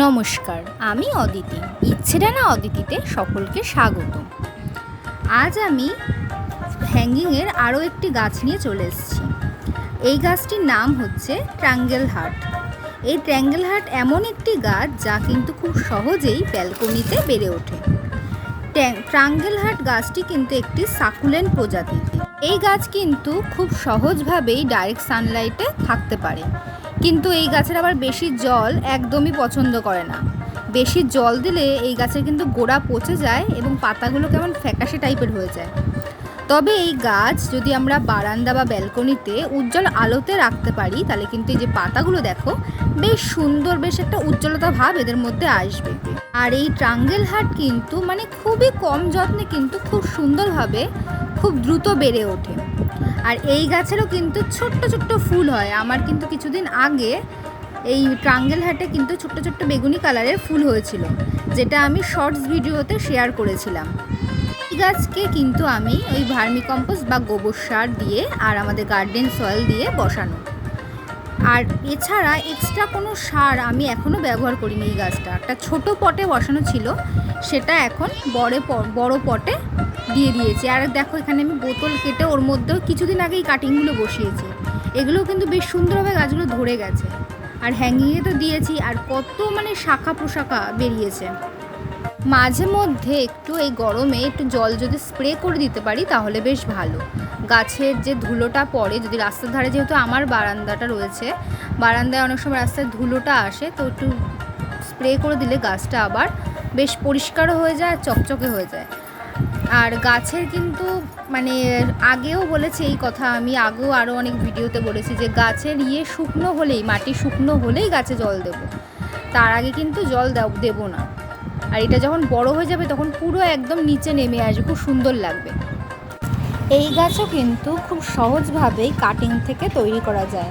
নমস্কার, আমি অদিতি। ইচ্ছেডানা অদিতিতে সকলকে স্বাগত। আজ আমি হ্যাঙ্গিংয়ের আরও একটি গাছ নিয়ে চলে এসেছি। এই গাছটির নাম হচ্ছে ট্রাঙ্গেল হার্ট। এই ট্রাঙ্গেল হার্ট এমন একটি গাছ যা কিন্তু খুব সহজেই ব্যালকনিতে বেড়ে ওঠে। ট্রাঙ্গেল হার্ট গাছটি কিন্তু একটি সাকুলেন্ট প্রজাতি। এই গাছ কিন্তু খুব সহজভাবেই ডাইরেক্ট সানলাইটে থাকতে পারে, কিন্তু এই গাছের আবার বেশি জল একদমই পছন্দ করে না। বেশি জল দিলে এই গাছের কিন্তু গোড়া পচে যায় এবং পাতাগুলো কেমন ফ্যাকাশে টাইপের হয়ে যায়। তবে এই গাছ যদি আমরা বারান্দা বা ব্যালকনিতে উজ্জ্বল আলোতে রাখতে পারি, তাহলে কিন্তু এই যে পাতাগুলো দেখো বেশ সুন্দর, বেশ একটা উজ্জ্বলতা ভাব এদের মধ্যে আসবে। আর এই ট্রাঙ্গেল হার্ট কিন্তু খুবই কম যত্নে কিন্তু খুব সুন্দরভাবে খুব দ্রুত বেড়ে ওঠে। আর এই গাছেরও কিন্তু ছোট্ট ছোট্ট ফুল হয়। আমার কিন্তু কিছুদিন আগে এই ট্রাঙ্গেল হার্টে কিন্তু ছোট্ট ছোট্ট বেগুনি কালারের ফুল হয়েছিল, যেটা আমি শর্টস ভিডিওতে শেয়ার করেছিলাম। এই গাছকে কিন্তু আমি ওই ভার্মি কম্পোস্ট বা গোবর সার দিয়ে আর আমাদের গার্ডেন সয়েল দিয়ে বসানো। আর এছাড়া এক্সট্রা কোনো সার আমি এখনও ব্যবহার করিনি। এই গাছটা একটা ছোট পটে বসানো ছিল, সেটা এখন বড় পটে দিয়ে দিয়েছি। আর দেখো এখানে আমি বোতল কেটে ওর মধ্যেও কিছুদিন আগেই কাটিংগুলো বসিয়েছি। এগুলোও কিন্তু বেশ সুন্দরভাবে গাছগুলো ধরে গেছে। আর হ্যাঙ্গিংয়ে তো দিয়েছি, আর কত শাখা প্রশাখা বেরিয়েছে। মাঝে মধ্যে একটু এই গরমে একটু জল যদি স্প্রে করে দিতে পারি তাহলে বেশ ভালো। গাছের যে ধুলোটা পড়ে, যদি রাস্তার ধারে, যেহেতু আমার বারান্দাটা রয়েছে, বারান্দায় অনেক সময় রাস্তায় ধুলোটা আসে, তো একটু স্প্রে করে দিলে গাছটা আবার বেশ পরিষ্কারও হয়ে যায়, চকচকে হয়ে যায়। আর গাছের কিন্তু আগেও বলেছি এই কথা, আমি আগেও আরও অনেক ভিডিওতে বলেছি যে গাছের শুকনো হলেই, মাটি শুকনো হলেই গাছে জল দেব, তার আগে কিন্তু জল দেবো না। আর এটা যখন বড় হয়ে যাবে তখন পুরো একদম নিচে নেমে আসবে, খুব সুন্দর লাগবে। এই গাছও কিন্তু খুব সহজভাবেই কাটিং থেকে তৈরি করা যায়।